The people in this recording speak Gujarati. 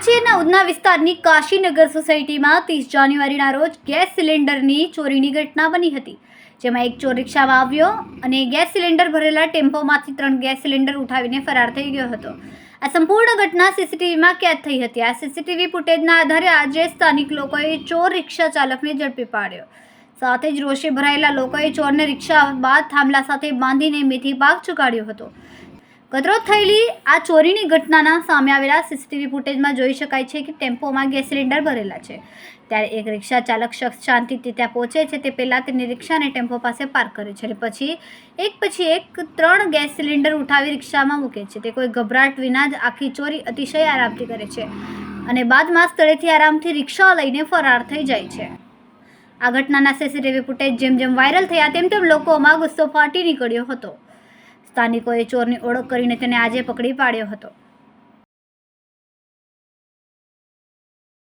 દાહોદ શહેરના ઉધના વિસ્તારની કાશીનગર સોસાયટીમાં 30 જાન્યુઆરીના રોજ ગેસ સિલિન્ડરની ચોરીની ઘટના બની હતી, જેમાં એક ચોર રિક્ષામાં આવ્યો અને ગેસ સિલિન્ડર ભરેલા ટેમ્પોમાંથી 3 ગેસ સિલિન્ડર ઉઠાવીને ફરાર થઈ ગયો હતો। આ સંપૂર્ણ ઘટના સીસીટીવીમાં કેદ થઈ હતી। આ સીસીટીવી ફૂટેજના આધારે આજે સ્થાનિક લોકોએ ચોર રિક્ષા ચાલકને ઝડપી પાડ્યો। સાથે જ રોષે ભરાયેલા લોકોએ ચોરને રિક્ષા બાદ થાંભલા સાથે બાંધીને મેથી પાક ચુકાડ્યો હતો। ગતરોજ થયેલી આ ચોરીની ઘટનાના સામે આવેલા સીસીટીવી ફૂટેજમાં જોઈ શકાય છે કે ટેમ્પોમાં ગેસ સિલિન્ડર ભરેલા છે, ત્યારે એક રિક્ષા ચાલક શખ્સ શાંતિથી ત્યાં પહોંચે છે। તે પહેલાં તેની રિક્ષાને ટેમ્પો પાસે પાર્ક કરે છે અને પછી એક 3 ગેસ સિલિન્ડર ઉઠાવી રિક્ષામાં મૂકે છે। તે કોઈ ગભરાટ વિના જ આખી ચોરી અતિશય આરામથી કરે છે અને બાદમાં સ્થળેથી આરામથી રિક્ષા લઈને ફરાર થઈ જાય છે। આ ઘટનાના સીસીટીવી ફૂટેજ જેમ વાયરલ થયા તેમ લોકોમાં ગુસ્સો ફાટી નીકળ્યો હતો। સ્થાનિકોએ ચોરની ઓળખ કરીને તેને આજે પકડી પાડ્યો હતો।